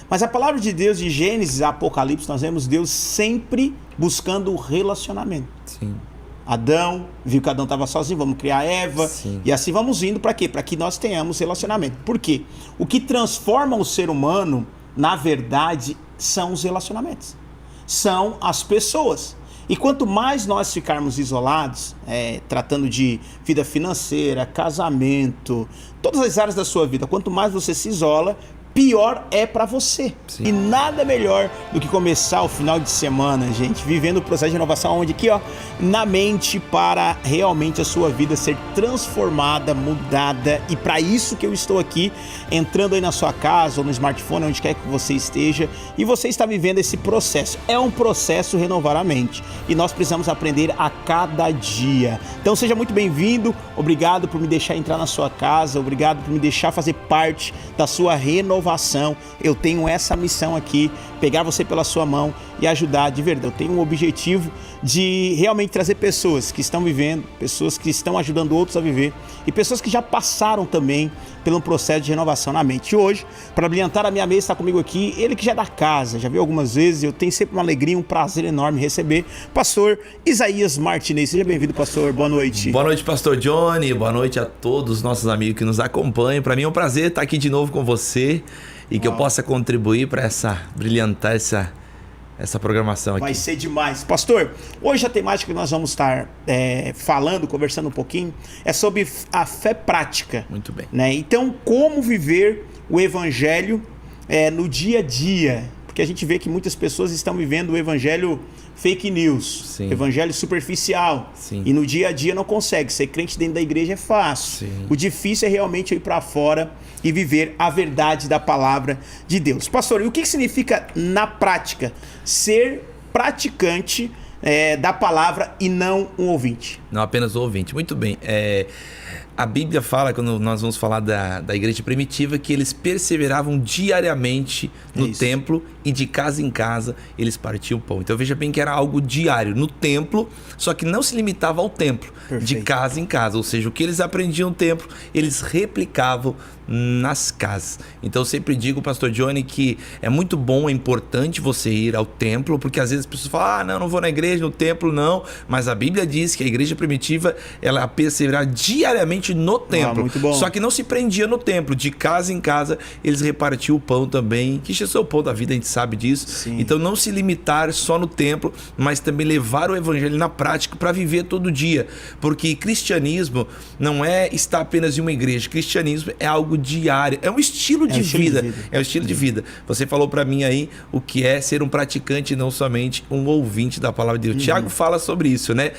Mas a palavra de Deus, de Gênesis a Apocalipse, nós vemos Deus sempre buscando o relacionamento. Sim. Adão, viu que Adão estava sozinho, vamos criar Eva. Sim. E assim vamos indo para quê? Para que nós tenhamos relacionamento. Por quê? O que transforma o ser humano, na verdade, são os relacionamentos. São as pessoas. E quanto mais nós ficarmos isolados, tratando de vida financeira, casamento, todas as áreas da sua vida, quanto mais você se isola, pior é para você. Sim. E nada melhor do que começar o final de semana, gente, vivendo o processo de renovação onde aqui, ó, na mente, para realmente a sua vida ser transformada, mudada. E para isso que eu estou aqui, entrando aí na sua casa ou no smartphone, onde quer que você esteja, e você está vivendo esse processo. É um processo renovar a mente. E nós precisamos aprender a cada dia. Então seja muito bem-vindo. Obrigado por me deixar entrar na sua casa. Obrigado por me deixar fazer parte da sua renovação. Eu tenho essa missão aqui, pegar você pela sua mão e ajudar de verdade. Eu tenho um objetivo de realmente trazer pessoas que estão vivendo, pessoas que estão ajudando outros a viver e pessoas que já passaram também pelo processo de renovação na mente. E hoje, para brilhantar a minha mesa, está comigo aqui, ele que já é da casa, já veio algumas vezes, eu tenho sempre uma alegria, um prazer enorme receber, pastor Isaías Martinez. Seja bem-vindo, pastor, boa noite. Boa noite, pastor Johnny, boa noite a todos os nossos amigos que nos acompanham. Para mim é um prazer estar aqui de novo com você e que eu possa contribuir para brilhantar essa programação aqui. Vai ser demais. Pastor, hoje a temática que nós vamos estar falando, conversando um pouquinho, é sobre a fé prática. Muito bem. Né? Então, como viver o evangelho no dia a dia? Porque a gente vê que muitas pessoas estão vivendo o evangelho fake news, Sim. evangelho superficial. Sim. E no dia a dia não consegue. Ser crente dentro da igreja é fácil. Sim. O difícil é realmente ir para fora e viver a verdade da palavra de Deus. Pastor, e o que significa na prática ser praticante da palavra e não um ouvinte? Não apenas um ouvinte. Muito bem. A Bíblia fala, quando nós vamos falar da igreja primitiva, que eles perseveravam diariamente no templo e de casa em casa eles partiam pão. Então veja bem que era algo diário no templo, só que não se limitava ao templo. Perfeito. De casa em casa. Ou seja, o que eles aprendiam no templo, eles replicavam nas casas. Então eu sempre digo, pastor Johnny, que é muito bom, é importante você ir ao templo, porque às vezes as pessoas falam, não vou na igreja, no templo não, mas a Bíblia diz que a igreja primitiva, ela perseverava diariamente no templo. Muito bom. Só que não se prendia no templo, de casa em casa eles repartiam o pão também, que é o pão da vida, a gente sabe disso. Sim. Então não se limitar só no templo, mas também levar o evangelho na prática para viver todo dia, porque cristianismo não é estar apenas em uma igreja, cristianismo é algo diário, é um estilo de vida. É um estilo de vida. Você falou para mim aí o que é ser um praticante e não somente um ouvinte da palavra de Deus. Tiago fala sobre isso, né?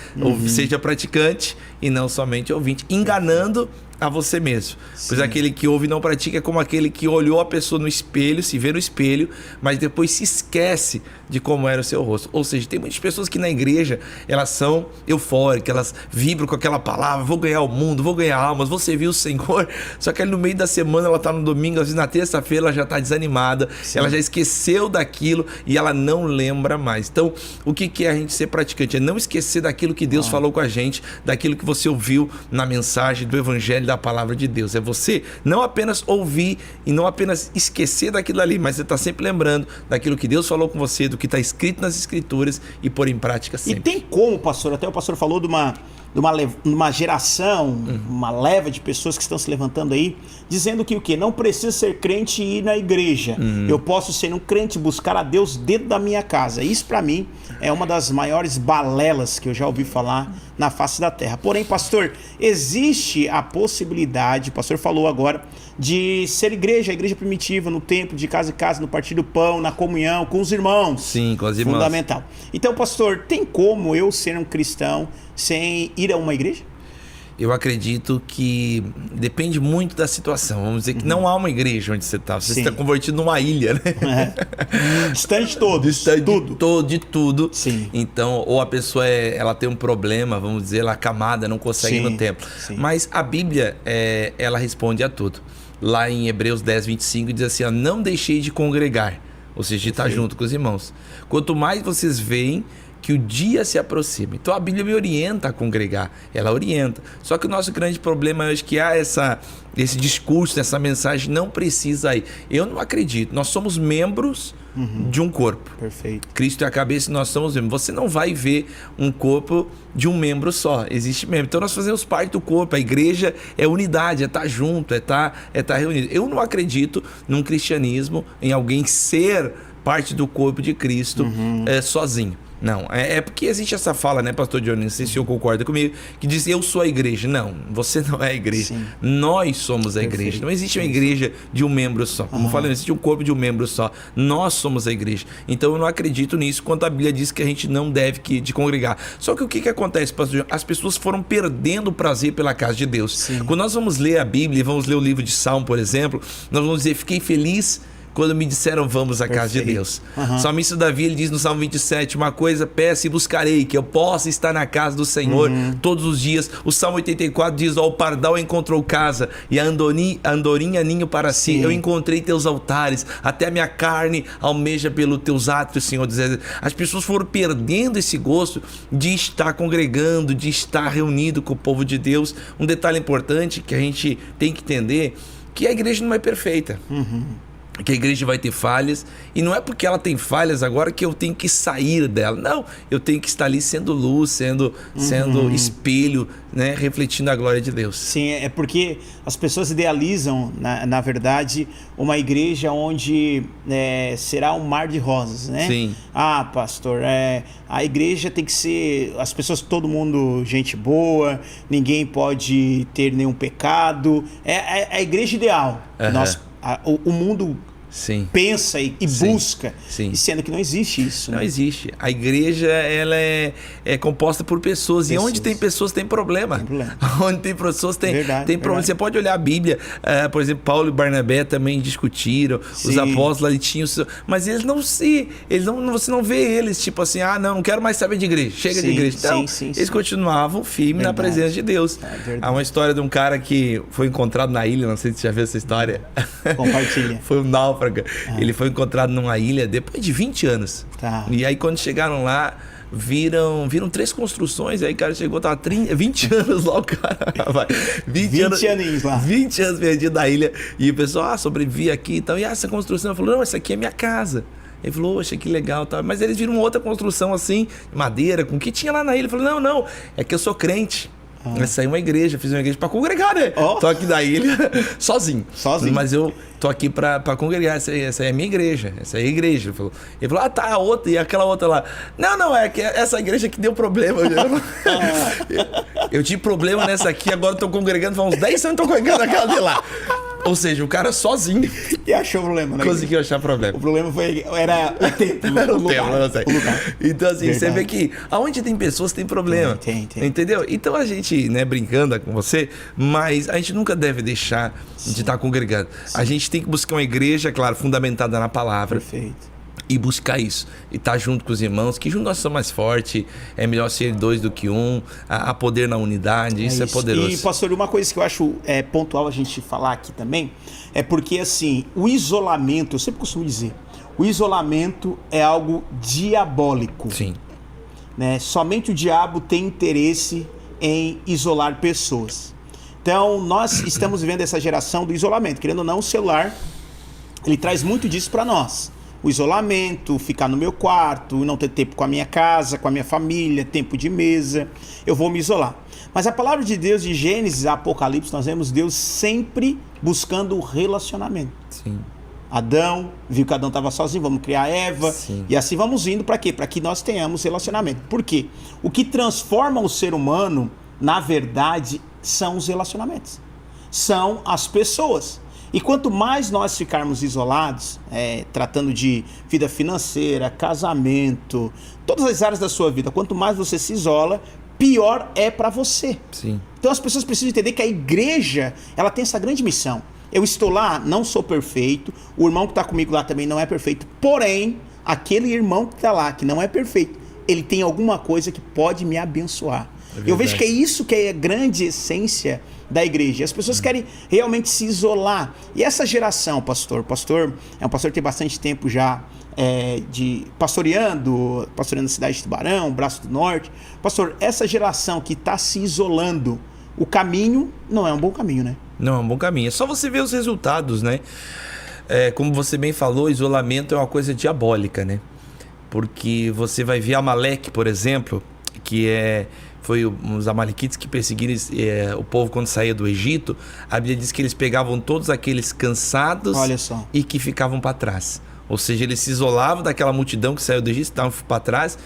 Seja praticante e não somente ouvinte, enganando a você mesmo. Sim. Pois aquele que ouve e não pratica é como aquele que olhou a pessoa no espelho, se vê no espelho, mas depois se esquece de como era o seu rosto. Ou seja, tem muitas pessoas que na igreja elas são eufóricas, elas vibram com aquela palavra, vou ganhar o mundo, vou ganhar almas, vou servir o Senhor, só que ali no meio da semana ela está no domingo, às vezes na terça-feira ela já está desanimada. Sim. Ela já esqueceu daquilo e ela não lembra mais. Então, o que é a gente ser praticante? É não esquecer daquilo que Deus falou com a gente, daquilo que você ouviu na mensagem do evangelho da palavra de Deus. É você não apenas ouvir e não apenas esquecer daquilo ali, mas você está sempre lembrando daquilo que Deus falou com você, do que está escrito nas escrituras e pôr em prática sempre. E tem como, pastor, até o pastor falou de uma geração, uma leva de pessoas que estão se levantando aí, dizendo que o quê? Não precisa ser crente e ir na igreja. Eu posso ser um crente e buscar a Deus dentro da minha casa. Isso para mim é uma das maiores balelas que eu já ouvi falar na face da terra. Porém, pastor, existe a possibilidade, o pastor falou agora, de ser igreja, a igreja primitiva, no templo, de casa em casa, no partir do pão, na comunhão, com os irmãos. Sim, com as irmãs. Fundamental. Então, pastor, tem como eu ser um cristão sem ir a uma igreja? Eu acredito que depende muito da situação. Vamos dizer que não há uma igreja onde você está. Você está convertido numa ilha, né? Distante de todos. Distante de tudo. Sim. Então, ou a pessoa ela tem um problema, vamos dizer, ela é acamada, não consegue ir no templo. Sim. Mas a Bíblia, ela responde a tudo. Lá em Hebreus 10, 25, diz assim, não deixei de congregar. Ou seja, de estar junto com os irmãos. Quanto mais vocês veem que o dia se aproxima. Então a Bíblia me orienta a congregar, ela orienta. Só que o nosso grande problema é que há esse discurso, essa mensagem não precisa ir. Eu não acredito. Nós somos membros de um corpo. Perfeito. Cristo é a cabeça e nós somos membros. Você não vai ver um corpo de um membro só. Existe membro. Então nós fazemos parte do corpo. A igreja é unidade, é estar junto, é estar reunido. Eu não acredito num cristianismo, em alguém ser parte do corpo de Cristo sozinho. Não, é porque existe essa fala, né, pastor Johnny, não sei se o senhor concorda comigo, que diz, eu sou a igreja. Não, você não é a igreja. Sim. Nós somos a igreja. Não existe uma igreja de um membro só. Como eu falei, não existe um corpo de um membro só. Nós somos a igreja. Então eu não acredito nisso quando a Bíblia diz que a gente não deve de congregar. Só que o que acontece, pastor Johnny? As pessoas foram perdendo o prazer pela casa de Deus. Sim. Quando nós vamos ler a Bíblia, vamos ler o livro de Salmo, por exemplo, nós vamos dizer, fiquei feliz quando me disseram vamos à casa de Deus. O salmista Davi, ele diz no Salmo 27, uma coisa peço e buscarei, que eu possa estar na casa do Senhor todos os dias. O Salmo 84 diz, o pardal encontrou casa e a andorinha ninho para si. Eu encontrei teus altares, até a minha carne almeja pelos teus átrios, Senhor. As pessoas foram perdendo esse gosto de estar congregando, de estar reunido com o povo de Deus. Um detalhe importante que a gente tem que entender, que a igreja não é perfeita. Que a igreja vai ter falhas, e não é porque ela tem falhas agora que eu tenho que sair dela. Não, eu tenho que estar ali sendo luz, sendo espelho, né, refletindo a glória de Deus. Sim, é porque as pessoas idealizam, na verdade, uma igreja onde será um mar de rosas, né? Sim. Ah, pastor, a igreja tem que ser, as pessoas, todo mundo gente boa, ninguém pode ter nenhum pecado. É a igreja ideal. O mundo pensa e busca, e sendo que não existe isso. Não né? existe. A igreja, ela é composta por pessoas. E onde tem pessoas tem problema. Onde tem pessoas tem problema. Você pode olhar a Bíblia, por exemplo, Paulo e Barnabé também discutiram, os apóstolos ali tinham, mas você não vê eles tipo assim, não quero mais saber de igreja, chega de igreja. Então, eles continuavam firmes na presença de Deus. Há uma história de um cara que foi encontrado na ilha, não sei se você já viu essa história. Compartilha. Foi um náufrago. Ele foi encontrado numa ilha depois de 20 anos. E aí quando chegaram lá, viram 3 construções. Aí o cara chegou, tava 20 anos lá, o cara. 20 aninhos lá. 20 anos perdido da ilha. E o pessoal, sobrevivi aqui e tal. E essa construção, ele falou, não, essa aqui é minha casa. Ele falou, achei que legal, tal. Mas eles viram uma outra construção assim, de madeira, com o que tinha lá na ilha. Ele falou, não, é que eu sou crente. Essa aí é uma igreja, fiz uma igreja pra congregar, né? Tô aqui da ilha, sozinho. Mas eu tô aqui pra congregar, essa aí é a minha igreja, essa aí é a igreja. Ele falou, tá, a outra, e aquela outra lá. Não, é que essa igreja que deu problema. Eu tive problema nessa aqui, agora eu tô congregando, faz uns 10 anos eu tô congregando aquela de lá. Ou seja, o cara sozinho. E achou o problema, né? Conseguiu achar problema. O problema era o tempo. Era o lugar. Então, assim, você vê que aonde tem pessoas tem problema. Tem. Entendeu? Então a gente, né, brincando com você, mas a gente nunca deve deixar de estar congregando. A gente tem que buscar uma igreja, claro, fundamentada na palavra. Perfeito. E buscar isso, e estar junto com os irmãos, que juntos nós somos mais fortes, é melhor ser 2 do que 1, há poder na unidade, isso é poderoso. E pastor, uma coisa que eu acho pontual a gente falar aqui também, é porque assim, o isolamento, eu sempre costumo dizer, o isolamento é algo diabólico. Sim. Né? Somente o diabo tem interesse em isolar pessoas. Então nós estamos vivendo essa geração do isolamento, querendo ou não, o celular, ele traz muito disso para nós. O isolamento, ficar no meu quarto, não ter tempo com a minha casa, com a minha família, tempo de mesa, eu vou me isolar. Mas a palavra de Deus, de Gênesis a Apocalipse, nós vemos Deus sempre buscando o relacionamento. Sim. Adão, viu que Adão estava sozinho, vamos criar Eva. E assim vamos indo para quê? Para que nós tenhamos relacionamento. Por quê? O que transforma o ser humano, na verdade, são os relacionamentos. São as pessoas. E quanto mais nós ficarmos isolados, tratando de vida financeira, casamento, todas as áreas da sua vida, quanto mais você se isola, pior é para você. Sim. Então as pessoas precisam entender que a igreja, ela tem essa grande missão. Eu estou lá, não sou perfeito, o irmão que está comigo lá também não é perfeito, porém, aquele irmão que está lá, que não é perfeito, ele tem alguma coisa que pode me abençoar. Eu vejo que é isso que é a grande essência da igreja. As pessoas querem realmente se isolar. E essa geração, pastor é um pastor que tem bastante tempo já pastoreando a cidade de Tubarão, Braço do Norte. Pastor, essa geração que está se isolando, o caminho não é um bom caminho, né? Não é um bom caminho. É só você ver os resultados, né? Como você bem falou, isolamento é uma coisa diabólica, né? Porque você vai ver Amaleque, por exemplo, que foi os amalequitas que perseguiram o povo quando saía do Egito. A Bíblia diz que eles pegavam todos aqueles cansados e que ficavam para trás. Ou seja, eles se isolavam daquela multidão que saiu do Egito, estavam para trás,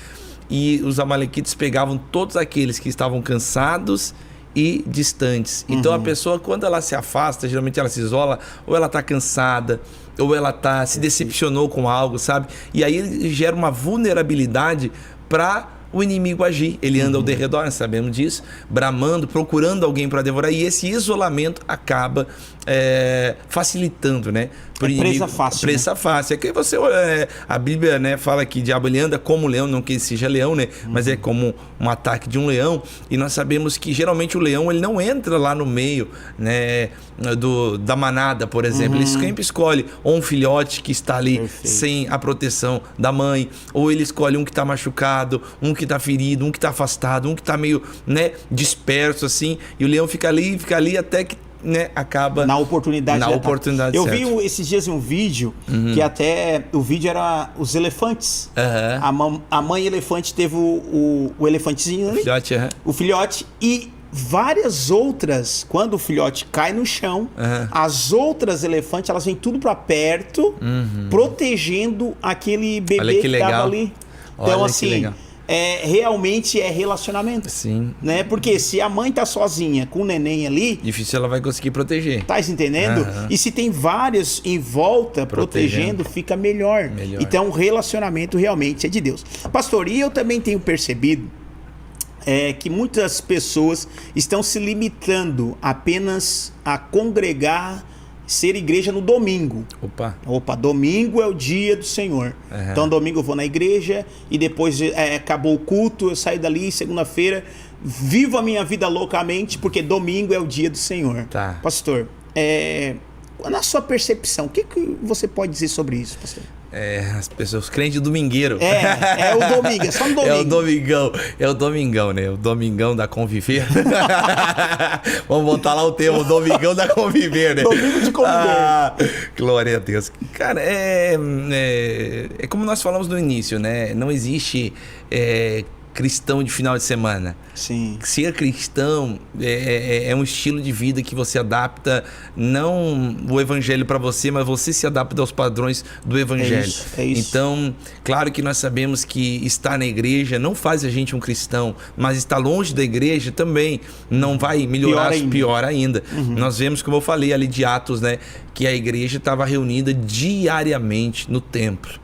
e os amalequitas pegavam todos aqueles que estavam cansados e distantes. Então a pessoa, quando ela se afasta, geralmente ela se isola, ou ela está cansada, ou ela se decepcionou com algo, sabe? E aí ele gera uma vulnerabilidade para o inimigo agir. Ele anda ao derredor, nós sabemos disso, bramando, procurando alguém para devorar, e esse isolamento acaba facilitando, né? Presa fácil. Presa fácil. É que você, a Bíblia, né, fala que o diabo ele anda como leão, não que ele seja leão, né? Mas é como um ataque de um leão. E nós sabemos que geralmente o leão ele não entra lá no meio, né, da manada, por exemplo. Ele sempre escolhe ou um filhote que está ali sem a proteção da mãe, ou ele escolhe um que está machucado, um que está ferido, um que está afastado, um que está meio, né, disperso assim. E o leão fica ali até que, né, acaba na oportunidade. Eu certa. Vi esses dias um vídeo que até o vídeo era os elefantes. A mãe elefante teve o elefantezinho ali, o filhote, e várias outras, quando o filhote cai no chão, as outras elefantes elas vêm tudo para perto, protegendo aquele bebê que estava ali. Então, assim, realmente é relacionamento. Sim. Né? Porque se a mãe tá sozinha com o neném ali, difícil ela vai conseguir proteger. Tá entendendo? E se tem vários em volta protegendo, fica melhor. Então o relacionamento realmente é de Deus. Pastor, e eu também tenho percebido que muitas pessoas estão se limitando apenas a congregar, ser igreja no domingo. Opa, domingo é o dia do Senhor. Então domingo eu vou na igreja e depois acabou o culto, eu saio dali, segunda-feira, vivo a minha vida loucamente, porque domingo é o dia do Senhor. Pastor, na sua percepção, o que você pode dizer sobre isso, pastor? As pessoas, crente domingueiro. É o domingo, é só no domingo. É o domingão, né? O domingão da conviver. Vamos botar lá o termo, domingão da conviver, né? Domingo de conviver. Glória a Deus. Cara, é como nós falamos no início, né? Não existe cristão de final de semana. Sim. Ser cristão é um estilo de vida que você adapta, não o evangelho para você, mas você se adapta aos padrões do evangelho. É isso. Então, claro que nós sabemos que estar na igreja não faz a gente um cristão, mas estar longe da igreja também não vai melhorar, pior ainda. Nós vemos, como eu falei ali de Atos, né, que a igreja estava reunida diariamente no templo.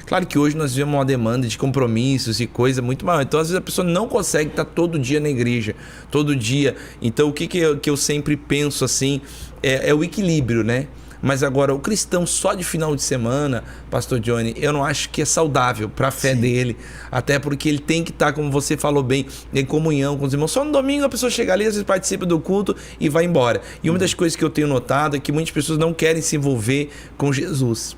Claro que hoje nós vivemos uma demanda de compromissos e coisa muito maior. Então, às vezes, a pessoa não consegue estar todo dia na igreja, todo dia. Então, o que eu sempre penso assim é o equilíbrio, né? Mas agora, o cristão só de final de semana, pastor Johnny, eu não acho que é saudável para a fé dele. Até porque ele tem que estar, como você falou bem, em comunhão com os irmãos. Só no domingo a pessoa chega ali, às vezes participa do culto e vai embora. E uma das coisas que eu tenho notado é que muitas pessoas não querem se envolver com Jesus.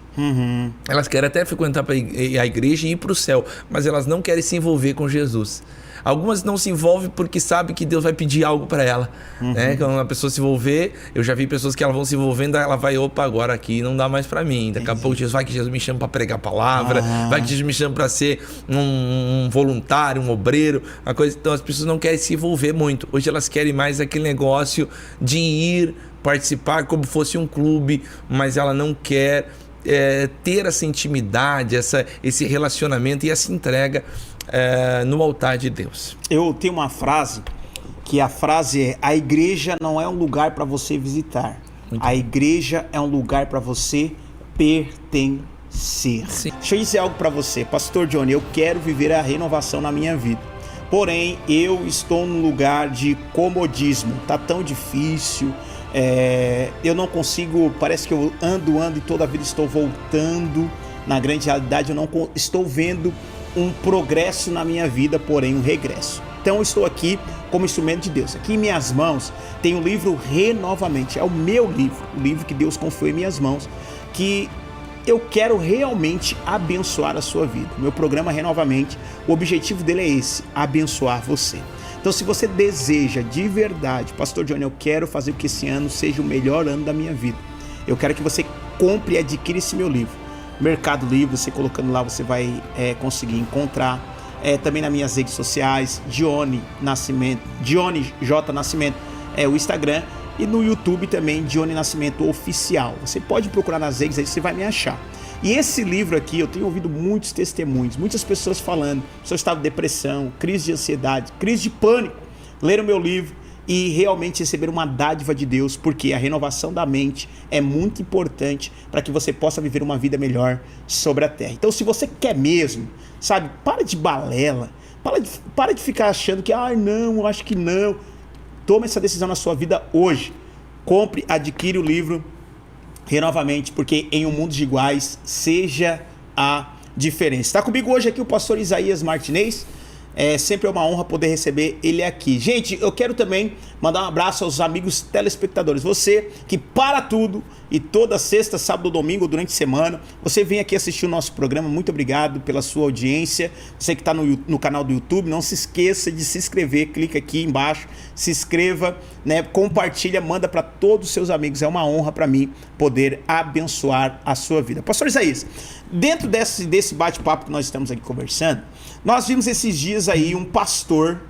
Elas querem até frequentar a igreja e ir para o céu, mas elas não querem se envolver com Jesus. Algumas não se envolvem porque sabem que Deus vai pedir algo para ela. Né? Quando a pessoa se envolver, eu já vi pessoas que elas vão se envolvendo, ela vai, opa, agora aqui não dá mais para mim. Daqui a pouco vai que Jesus me chama para pregar a palavra, vai que Jesus me chama para ser um voluntário, um obreiro, uma coisa. Então as pessoas não querem se envolver muito. Hoje elas querem mais aquele negócio de ir participar como fosse um clube, mas ela não quer ter essa intimidade, esse relacionamento e essa entrega no altar de Deus. Eu tenho uma frase, que a frase é: a igreja não é um lugar para você visitar, a igreja é um lugar para você pertencer. Sim. Deixa eu dizer algo para você, pastor Johnny, eu quero viver a renovação na minha vida, porém eu estou num lugar de comodismo, tá tão difícil, eu não consigo, parece que eu ando e toda a vida estou voltando. Na grande realidade eu não estou vendo um progresso na minha vida, porém um regresso. Então eu estou aqui como instrumento de Deus. Aqui em minhas mãos tem o livro Renovamente. É o meu livro, o livro que Deus confiou em minhas mãos, que eu quero realmente abençoar a sua vida. Meu programa Renovamente, o objetivo dele é esse, abençoar você. Então se você deseja de verdade, Pastor Johnny, eu quero fazer com que esse ano seja o melhor ano da minha vida. Eu quero que você compre e adquira esse meu livro. Mercado Livre, você colocando lá, você vai conseguir encontrar. Também nas minhas redes sociais, Johnny J Nascimento, o Instagram, e no YouTube também, Johnny Nascimento Oficial. Você pode procurar nas redes aí, você vai me achar. E esse livro aqui, eu tenho ouvido muitos testemunhos, muitas pessoas falando sobre estado de depressão, crise de ansiedade, crise de pânico. Leram meu livro e realmente receberam uma dádiva de Deus, porque a renovação da mente é muito importante para que você possa viver uma vida melhor sobre a terra. Então, se você quer mesmo, sabe, para de balela, para de ficar achando que, não, eu acho que não. Tome essa decisão na sua vida hoje. Compre, adquire o livro Renovamente, porque em um mundo de iguais, seja a diferença. Está comigo hoje aqui o pastor Isaías Martinez. Sempre é uma honra poder receber ele aqui. Gente, eu quero também mandar um abraço aos amigos telespectadores. Você que para tudo e toda sexta, sábado, domingo, durante a semana, você vem aqui assistir o nosso programa. Muito obrigado pela sua audiência. Você que está no canal do YouTube, não se esqueça de se inscrever. Clica aqui embaixo, se inscreva, né? Compartilha, manda para todos os seus amigos. É uma honra para mim poder abençoar a sua vida. Pastor Isaías, dentro desse bate-papo que nós estamos aqui conversando, nós vimos esses dias aí um pastor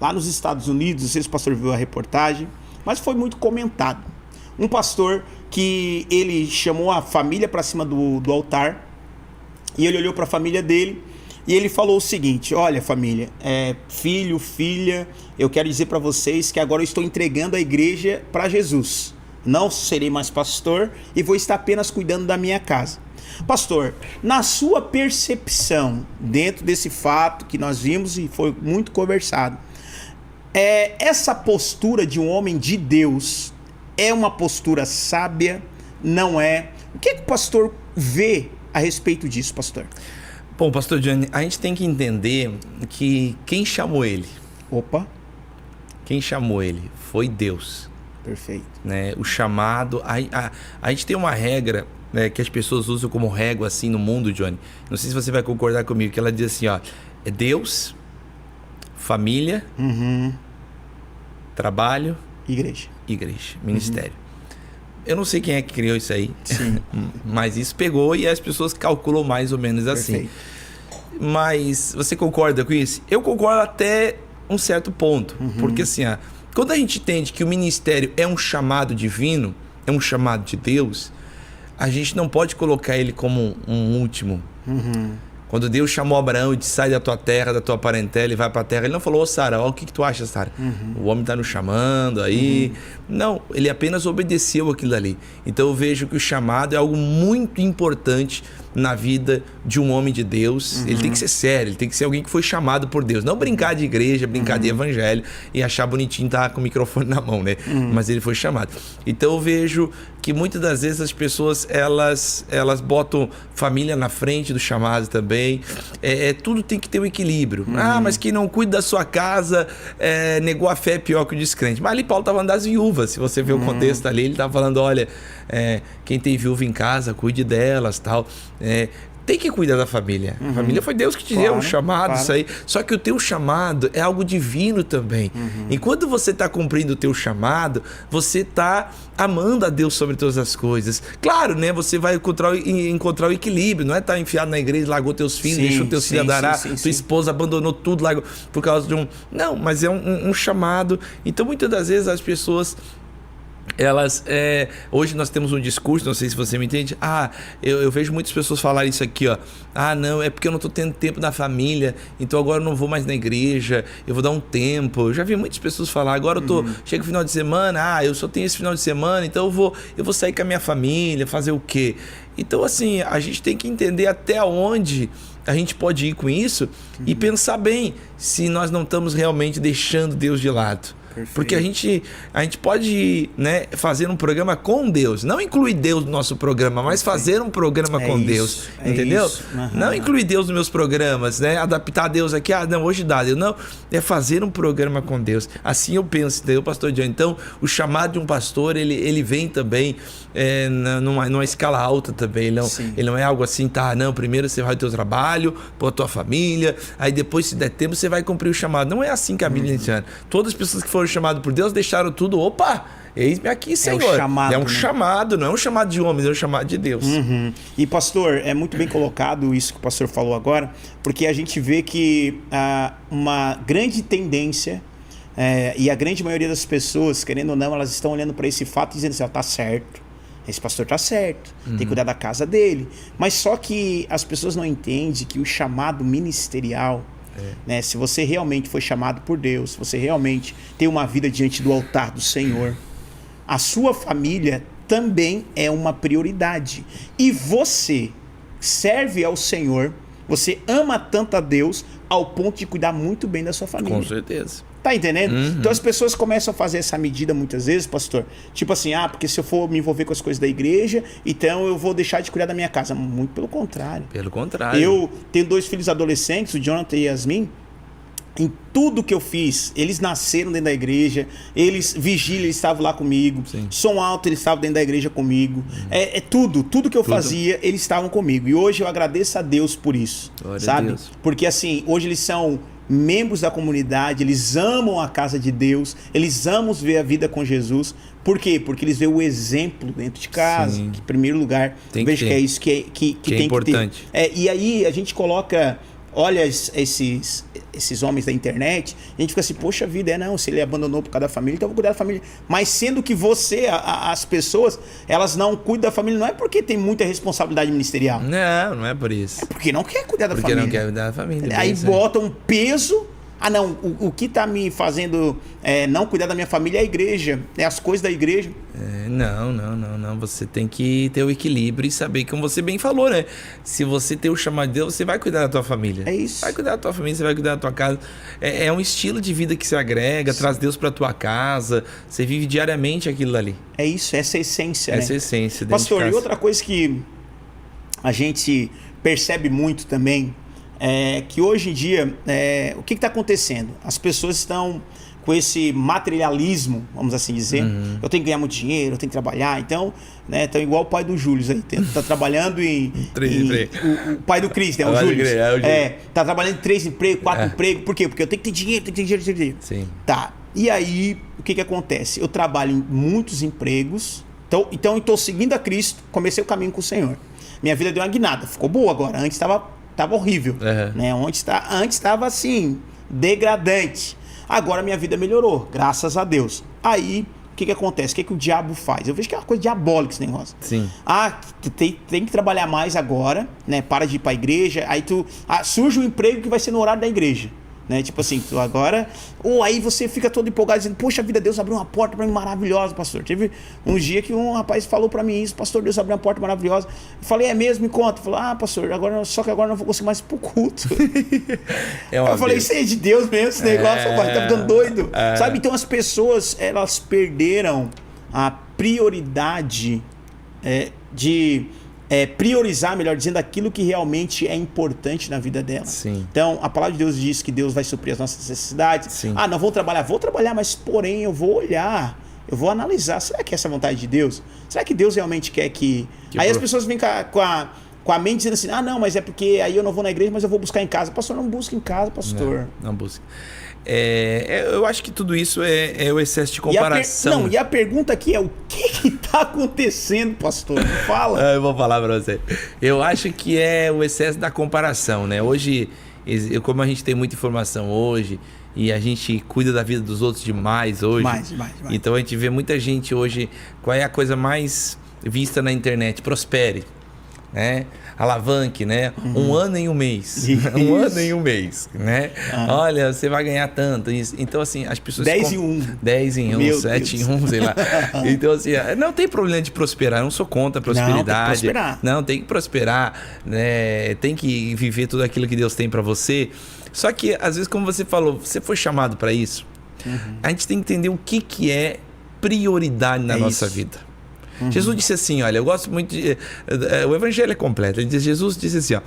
lá nos Estados Unidos, não sei se o pastor viu a reportagem, mas foi muito comentado. Um pastor que ele chamou a família para cima do altar e ele olhou para a família dele e ele falou o seguinte: olha família, filho, filha, eu quero dizer para vocês que agora eu estou entregando a igreja para Jesus. Não serei mais pastor e vou estar apenas cuidando da minha casa. Pastor, na sua percepção, dentro desse fato que nós vimos e foi muito conversado, essa postura de um homem de Deus é uma postura sábia? Não é? O que o pastor vê a respeito disso, pastor? Bom, pastor Johnny, a gente tem que entender que quem chamou ele? Quem chamou ele foi Deus. Perfeito. Né? O chamado, a gente tem uma regra, né, que as pessoas usam como régua assim no mundo, Johnny. Não sei se você vai concordar comigo, que ela diz assim, ó, é Deus, família, trabalho, igreja, ministério. Eu não sei quem é que criou isso aí. Sim. Mas isso pegou e as pessoas calculam mais ou menos assim. Perfeito. Mas você concorda com isso? Eu concordo até um certo ponto. Porque assim, quando a gente entende que o ministério é um chamado divino, é um chamado de Deus, a gente não pode colocar ele como um último. Quando Deus chamou Abraão e disse, sai da tua terra, da tua parentela e vai para a terra, ele não falou, Sara, o que tu acha, Sara? O homem está nos chamando aí. Não, ele apenas obedeceu aquilo ali. Então eu vejo que o chamado é algo muito importante na vida de um homem de Deus. Ele tem que ser sério, ele tem que ser alguém que foi chamado por Deus. Não brincar de igreja, brincar de evangelho e achar bonitinho estar com o microfone na mão, né? Mas ele foi chamado. Então eu vejo que muitas das vezes as pessoas, elas botam família na frente do chamado também. Tudo tem que ter um equilíbrio. Mas quem não cuida da sua casa negou a fé é pior que o descrente. Mas ali Paulo estava falando das viúvas. Se você ver o contexto ali, ele estava falando, olha, quem tem viúva em casa, cuide delas, tal. Tem que cuidar da família. A família foi Deus que te deu o chamado, isso aí. Só que o teu chamado é algo divino também. Enquanto você está cumprindo o teu chamado, você está amando a Deus sobre todas as coisas. Claro, né? Você vai encontrar o equilíbrio. Não é estar enfiado na igreja, largou teus filhos, deixou teus filhos adorar, tua esposa abandonou tudo, largou por causa de um... Não, mas é um chamado. Então, muitas das vezes as pessoas... hoje nós temos um discurso, não sei se você me entende. Eu vejo muitas pessoas falarem isso aqui, ó. Não, é porque eu não tô tendo tempo da família, então agora eu não vou mais na igreja, eu vou dar um tempo. Eu já vi muitas pessoas falar, agora chega o final de semana, eu só tenho esse final de semana, então eu vou sair com a minha família, fazer o quê? Então assim, a gente tem que entender até onde a gente pode ir com isso e pensar bem se nós não estamos realmente deixando Deus de lado. Perfeito. Porque a gente pode, né, fazer um programa com Deus. Não incluir Deus no nosso programa, mas fazer um programa com Deus. Entendeu? Uhum. Não incluir Deus nos meus programas, né? Adaptar Deus aqui. Não, hoje dá. Não, é fazer um programa com Deus. Assim eu penso, entendeu, pastor John? Então, o chamado de um pastor, ele vem também numa escala alta também. Ele não é algo assim, tá? Não, primeiro você vai ao teu trabalho, pôr a tua família, aí depois, se der tempo, você vai cumprir o chamado. Não é assim que a Bíblia ensina. Todas as pessoas que foram chamadas por Deus deixaram tudo. Opa! Eis-me aqui, Senhor. É um chamado, é um chamado, não é um chamado de homens, é um chamado de Deus. E pastor, é muito bem colocado isso que o pastor falou agora, porque a gente vê que uma grande tendência, e a grande maioria das pessoas, querendo ou não, elas estão olhando para esse fato e dizendo assim, tá certo, esse pastor tá certo, tem que cuidar da casa dele. Mas só que as pessoas não entendem que o chamado ministerial, né, se você realmente foi chamado por Deus, se você realmente tem uma vida diante do altar do Senhor, a sua família também é uma prioridade. E você serve ao Senhor, você ama tanto a Deus ao ponto de cuidar muito bem da sua família. Com certeza. Tá entendendo? Então as pessoas começam a fazer essa medida muitas vezes, pastor. Tipo assim, porque se eu for me envolver com as coisas da igreja, então eu vou deixar de cuidar da minha casa. Muito pelo contrário. Pelo contrário. Eu tenho 2 filhos adolescentes, o Jonathan e a Yasmin. Em tudo que eu fiz, eles nasceram dentro da igreja, vigília, eles estavam lá comigo, som alto, eles estavam dentro da igreja comigo, tudo que eu fazia, eles estavam comigo, e hoje eu agradeço a Deus por isso, glória sabe? a Deus. Porque assim, hoje eles são membros da comunidade, eles amam a casa de Deus, eles amam ver a vida com Jesus. Por quê? Porque eles veem o exemplo dentro de casa, que em primeiro lugar, vejo que é isso que tem importante. que ter. E aí a gente coloca... Olha esses homens da internet, a gente fica assim, poxa vida, se ele abandonou por causa da família, então eu vou cuidar da família. Mas sendo que as pessoas, elas não cuidam da família, não é porque tem muita responsabilidade ministerial. Não é por isso. É porque não quer cuidar da família. Porque não quer cuidar da família. Aí bota um peso... o que está me fazendo não cuidar da minha família é a igreja, é as coisas da igreja. Não. Você tem que ter o equilíbrio e saber, como você bem falou, né? Se você tem o chamado de Deus, você vai cuidar da tua família. É isso. Vai cuidar da tua família, você vai cuidar da tua casa. É um estilo de vida que você agrega, traz Deus pra tua casa, você vive diariamente aquilo ali. É isso, essa é a essência, Essa é a essência. Pastor, e outra coisa que a gente percebe muito também, que hoje em dia, o que está acontecendo? As pessoas estão com esse materialismo, vamos assim dizer. Eu tenho que ganhar muito dinheiro, eu tenho que trabalhar. Então, então igual o pai do Júlio aí, tá trabalhando o pai do Cris, né? O Júlio. Tá trabalhando em 3 empregos, 4 empregos. Por quê? Porque eu tenho que ter dinheiro, tenho que ter dinheiro. Sim. Tá. E aí, o que acontece? Eu trabalho em muitos empregos. Então eu estou seguindo a Cristo, comecei o caminho com o Senhor. Minha vida deu uma guinada, ficou boa agora. Antes estava horrível, né? Antes estava assim, degradante. Agora minha vida melhorou, graças a Deus. Aí, o que acontece? O que o diabo faz? Eu vejo que é uma coisa diabólica esse negócio. Sim. Tu tem que trabalhar mais agora, né? Para de ir para a igreja. Aí surge um emprego que vai ser no horário da igreja. Né? Tipo assim, tu agora... Ou aí você fica todo empolgado dizendo, poxa vida, Deus abriu uma porta para mim maravilhosa, pastor. Teve um dia que um rapaz falou para mim isso, pastor, Deus abriu uma porta maravilhosa. Eu falei, é mesmo? Me conta. Ele falou, pastor, só que agora eu não vou conseguir mais ir pro culto. Eu falei, isso aí é de Deus mesmo, esse negócio, rapaz, tá ficando doido. Sabe? Então as pessoas, elas perderam a prioridade de... priorizar, melhor dizendo, aquilo que realmente é importante na vida dela. Sim. Então, a palavra de Deus diz que Deus vai suprir as nossas necessidades. Sim. Não vou trabalhar, mas porém eu vou olhar, eu vou analisar, será que é essa a vontade de Deus? Será que Deus realmente quer que... Aí as pessoas vêm com a mente dizendo assim, não, mas é porque aí eu não vou na igreja, mas eu vou buscar em casa. Pastor, não busca em casa, pastor. Não busca. Eu acho que tudo isso é o excesso de comparação. E a pergunta aqui é, o que está acontecendo, pastor? Fala. Eu vou falar para você. Eu acho que é o excesso da comparação, né? Hoje, como a gente tem muita informação hoje, e a gente cuida da vida dos outros demais hoje. Demais. Então a gente vê muita gente hoje, qual é a coisa mais vista na internet? Prospere, né? Alavanque, né? Um ano em um mês. Isso. Um ano em um mês, né? Olha, você vai ganhar tanto. Isso. Então, assim, as pessoas... 10 em 1. 10 em 1, 7 em 1, sei lá. Então, assim, não tem problema de prosperar. Eu não sou contra a prosperidade. Não, tem que prosperar, né? Tem que viver tudo aquilo que Deus tem pra você. Só que, às vezes, como você falou, você foi chamado pra isso. A gente tem que entender o que é prioridade na nossa vida. Jesus disse assim, olha, eu gosto muito de... o evangelho é completo. Jesus disse assim, ó,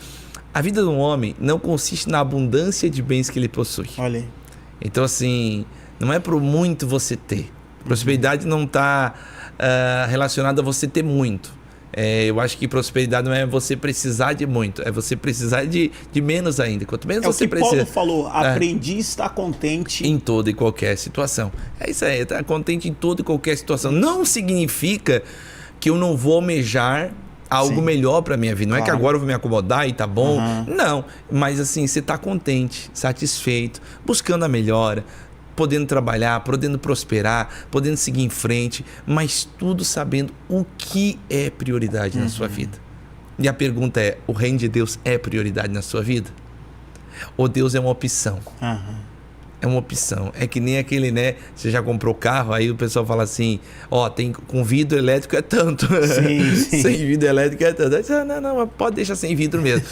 a vida de um homem não consiste na abundância de bens que ele possui. Olha aí. Então, assim, não é por muito você ter. Prosperidade não está relacionada a você ter muito. Eu acho que prosperidade não é você precisar de muito, é você precisar de menos ainda. Quanto menos você precisa. Paulo falou, aprendi a estar contente em toda e qualquer situação. É isso aí, estar contente em toda e qualquer situação. Não significa que eu não vou almejar algo melhor para minha vida. Não é que agora eu vou me acomodar e tá bom. Não, mas assim, você tá contente, satisfeito, buscando a melhora, podendo trabalhar, podendo prosperar, podendo seguir em frente, mas tudo sabendo o que é prioridade na sua vida. E a pergunta é, o reino de Deus é prioridade na sua vida? Ou Deus é uma opção? É uma opção. É que nem aquele, né? Você já comprou carro, aí o pessoal fala assim, ó, tem com vidro elétrico é tanto. Sim. Sem vidro elétrico é tanto. Aí você, não, pode deixar sem vidro mesmo.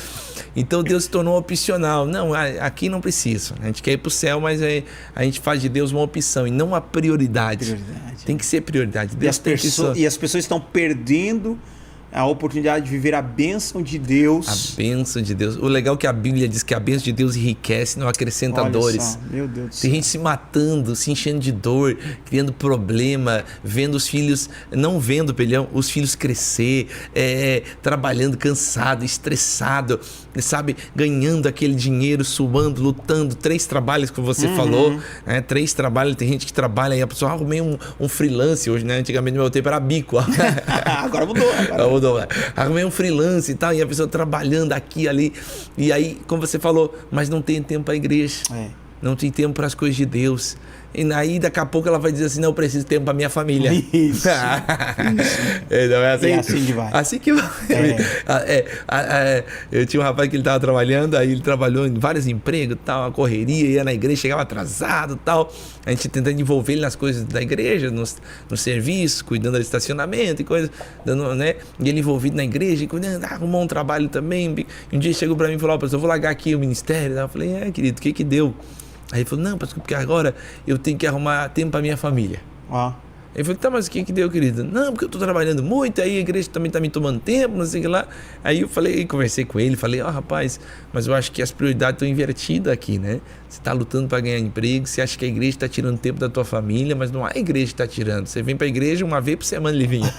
Então Deus se tornou opcional. Não, aqui não precisa. A gente quer ir para o céu, mas a gente faz de Deus uma opção e não a prioridade. Tem que ser prioridade. Deus e as pessoas estão perdendo a oportunidade de viver a bênção de Deus. A bênção de Deus. O legal é que a Bíblia diz que a bênção de Deus enriquece, não acrescenta dores. Só, meu Deus do céu. Tem gente se matando, se enchendo de dor, criando problema, vendo os filhos, não vendo, os filhos crescer, trabalhando cansado, estressado, sabe? Ganhando aquele dinheiro, suando, lutando. 3 trabalhos que você falou, né? 3 trabalhos. Tem gente que trabalha e a pessoa arrumei um freelance hoje, né? Antigamente no meu tempo era bico. Agora mudou. Arrumei um freelance e tal, e a pessoa trabalhando aqui ali. E aí, como você falou, mas não tem tempo para a igreja. Não tem tempo para as coisas de Deus. E aí, daqui a pouco, ela vai dizer assim, não, eu preciso de tempo para minha família. Isso. Não é assim? É assim que vai. Assim que vai. Eu tinha um rapaz que ele estava trabalhando, aí ele trabalhou em vários empregos, tal, uma correria, ia na igreja, chegava atrasado, tal. A gente tentando envolver ele nas coisas da igreja, no serviço, cuidando do estacionamento e coisas, né? E ele envolvido na igreja, cuidando, arrumou um trabalho também. E um dia chegou para mim e falou, pastor, eu vou largar aqui o ministério. Eu falei, querido, o que deu? Aí ele falou, não, pastor, porque agora eu tenho que arrumar tempo para minha família. Ele falou, tá, mas o que deu, querido? Não, porque eu tô trabalhando muito, aí a igreja também tá me tomando tempo, não sei o que lá. Aí eu conversei com ele, falei, rapaz, mas eu acho que as prioridades estão invertidas aqui, né? Você tá lutando para ganhar emprego, você acha que a igreja tá tirando tempo da tua família, mas não há igreja que tá tirando. Você vem pra igreja uma vez por semana, ele vinha.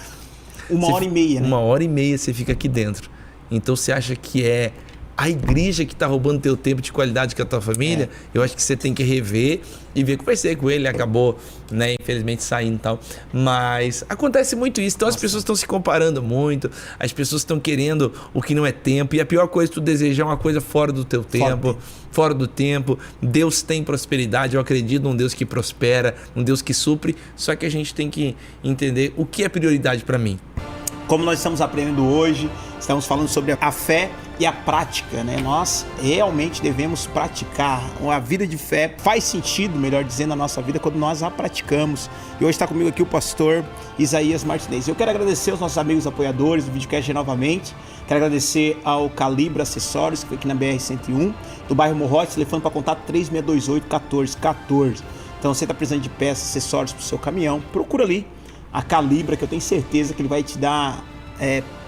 1h30, né? 1h30 você fica aqui dentro. Então você acha que é a igreja que está roubando teu tempo de qualidade com a tua família? Eu acho que você tem que rever e ver. Conversei com ele, acabou, né, infelizmente saindo e tal. Mas acontece muito isso. Então as pessoas estão se comparando muito, as pessoas estão querendo o que não é tempo. E a pior coisa é tu desejar uma coisa fora do teu tempo, fora do tempo. Deus tem prosperidade, eu acredito num Deus que prospera, num Deus que supre. Só que a gente tem que entender o que é prioridade para mim. Como nós estamos aprendendo hoje, estamos falando sobre a fé e a prática, né? Nós realmente devemos praticar. A vida de fé faz sentido, melhor dizendo, na nossa vida quando nós a praticamos. E hoje está comigo aqui o pastor Isaías Martinez. Eu quero agradecer aos nossos amigos apoiadores do Videocast novamente. Quero agradecer ao Calibra Acessórios, que foi aqui na BR-101, do bairro Morrote, telefone para contato 3628-1414. Então, você está precisando de peças, acessórios para o seu caminhão, procura ali a Calibra, que eu tenho certeza que ele vai te dar,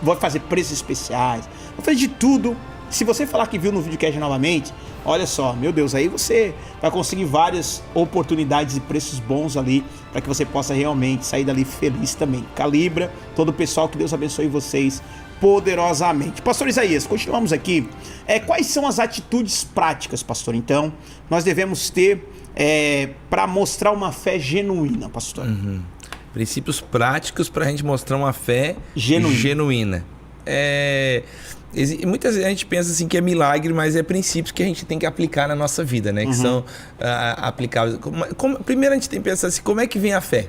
vai fazer preços especiais, vai fazer de tudo. Se você falar que viu no Videocast novamente, olha só, meu Deus, aí você vai conseguir várias oportunidades e preços bons ali, para que você possa realmente sair dali feliz também. Calibra, todo o pessoal, que Deus abençoe vocês poderosamente. Pastor Isaías, continuamos aqui. Quais são as atitudes práticas, pastor, então, nós devemos ter para mostrar uma fé genuína, pastor? Princípios práticos para a gente mostrar uma fé genuína. Muitas vezes a gente pensa assim que é milagre, mas é princípios que a gente tem que aplicar na nossa vida, né? Que são aplicáveis. Primeiro a gente tem que pensar assim, como é que vem a fé?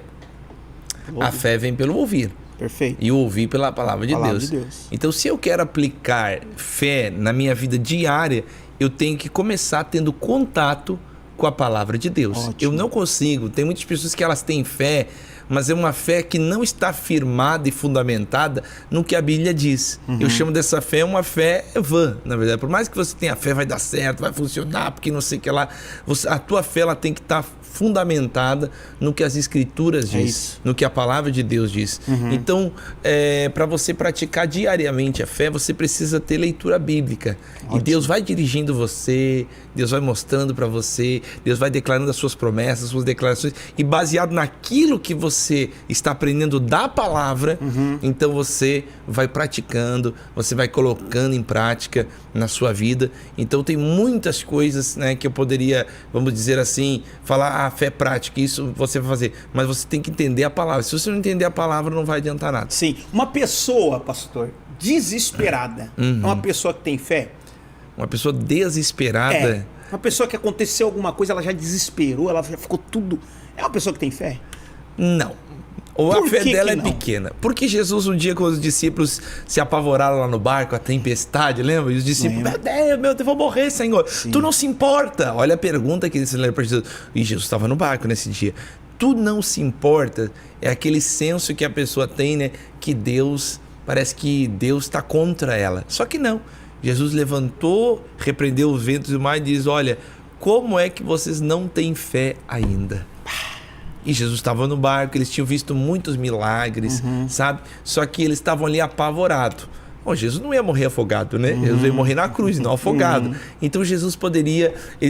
A fé vem pelo ouvir. Perfeito. E ouvir pela palavra de Deus. Então, se eu quero aplicar fé na minha vida diária, eu tenho que começar tendo contato com a palavra de Deus. Ótimo. Eu não consigo. Tem muitas pessoas que elas têm fé, mas é uma fé que não está firmada e fundamentada no que a Bíblia diz. Eu chamo dessa fé uma fé vã, na verdade. Por mais que você tenha fé, vai dar certo, vai funcionar, porque não sei o que lá. A tua fé ela tem que estar fundamentada no que as Escrituras diz, no que a palavra de Deus diz. Então, para você praticar diariamente a fé, você precisa ter leitura bíblica. Ótimo. E Deus vai dirigindo você, Deus vai mostrando para você, Deus vai declarando as suas promessas, as suas declarações, e baseado naquilo que você está aprendendo da palavra, então você vai praticando, você vai colocando em prática na sua vida. Então tem muitas coisas, né, que eu poderia, vamos dizer assim, falar, fé prática, isso você vai fazer, mas você tem que entender a palavra. Se você não entender a palavra, não vai adiantar nada. Sim, uma pessoa, pastor, desesperada, é uma pessoa que tem fé? Uma pessoa desesperada? Uma pessoa que aconteceu alguma coisa, ela já desesperou, ela já ficou tudo... É uma pessoa que tem fé? Não. Ou a fé dela é pequena. Porque Jesus, um dia, quando os discípulos se apavoraram lá no barco, a tempestade, lembra? E os discípulos, meu Deus, eu vou morrer, Senhor. Sim. Tu não se importa. Olha a pergunta que eles fizeram para Jesus. E Jesus estava no barco nesse dia. Tu não se importa. É aquele senso que a pessoa tem, né? Que Deus, parece que Deus está contra ela. Só que não. Jesus levantou, repreendeu os ventos e o mar e diz, olha, como é que vocês não têm fé ainda? E Jesus estava no barco, eles tinham visto muitos milagres, sabe? Só que eles estavam ali apavorados. Bom, Jesus não ia morrer afogado, né? Jesus ia morrer na cruz, não afogado. Então eles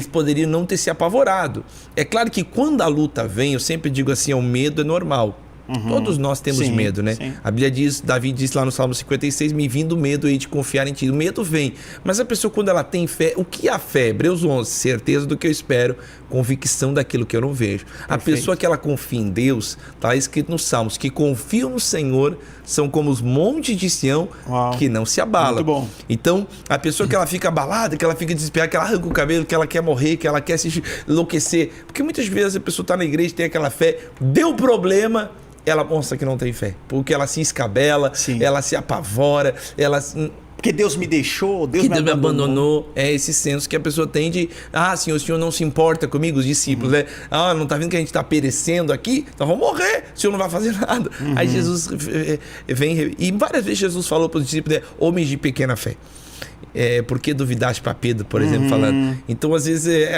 poderiam não ter se apavorado. É claro que quando a luta vem, eu sempre digo assim, o medo é normal. Todos nós temos medo, né? Sim. A Bíblia diz, Davi diz lá no Salmo 56, me vindo o medo aí de confiar em ti. O medo vem, mas a pessoa quando ela tem fé, o que é a fé? Hebreus 11, certeza do que eu espero, convicção daquilo que eu não vejo. Perfeito. A pessoa que ela confia em Deus, está escrito nos Salmos, que confiam no Senhor, são como os montes de Sião, que não se abalam. Muito bom. Então, a pessoa que ela fica abalada, que ela fica desesperada, que ela arranca o cabelo, que ela quer morrer, que ela quer se enlouquecer, porque muitas vezes a pessoa está na igreja, tem aquela fé, deu problema, ela mostra que não tem fé, porque ela se escabela, ela se apavora, porque Deus me deixou, Deus me abandonou. É esse senso que a pessoa tem de, Senhor, o Senhor não se importa comigo, os discípulos, né? Não tá vendo que a gente tá perecendo aqui? Então vamos morrer, o Senhor não vai fazer nada. Aí Jesus vem, e várias vezes Jesus falou para os discípulos, homens de pequena fé. Por que duvidaste para Pedro, por exemplo, falando? Então, às vezes,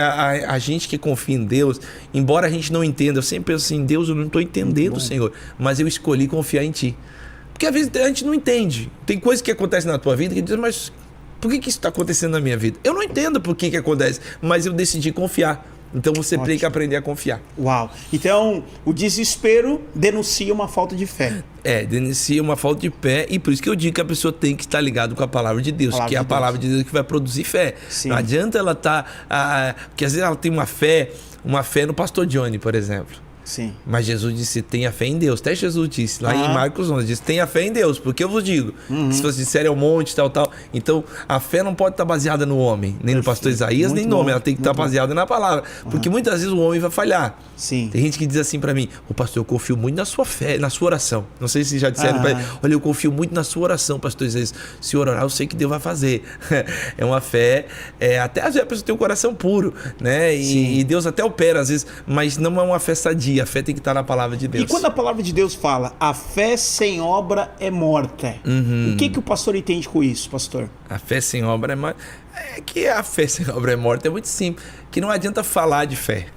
a gente que confia em Deus, embora a gente não entenda, eu sempre penso assim, Deus, eu não estou entendendo, Senhor, mas eu escolhi confiar em Ti. Porque às vezes a gente não entende. Tem coisas que acontecem na tua vida que diz, mas por que isso está acontecendo na minha vida? Eu não entendo por que acontece, mas eu decidi confiar. Então você tem que aprender a confiar. Uau! Então, o desespero denuncia uma falta de fé. Denuncia uma falta de fé, e por isso que eu digo que a pessoa tem que estar ligado com a palavra de Deus, que é a palavra de Deus que vai produzir fé. Sim. Não adianta ela estar... porque às vezes ela tem uma fé no pastor Johnny, por exemplo. Sim. Mas Jesus disse, tenha fé em Deus. Até Jesus disse, lá em Marcos 11, disse, tenha fé em Deus, porque eu vos digo, se vocês disserem ao monte, tal. Então, a fé não pode estar baseada no homem, nem no pastor Isaías, nem no homem, ela tem que estar baseada na palavra, porque muitas vezes o homem vai falhar. Sim. Tem gente que diz assim pra mim, pastor, eu confio muito na sua fé, na sua oração. Não sei se já disseram pra ele, olha, eu confio muito na sua oração, pastor Isaías. Se orar, eu sei que Deus vai fazer. É uma fé, até às vezes a pessoa tem um coração puro, né? E Deus até opera às vezes, mas não é uma fé sadia. A fé tem que estar na palavra de Deus. E quando a palavra de Deus fala, a fé sem obra é morta, o que o pastor entende com isso, pastor? A fé sem obra é morta. Que a fé sem obra é morta é muito simples. Que não adianta falar de fé.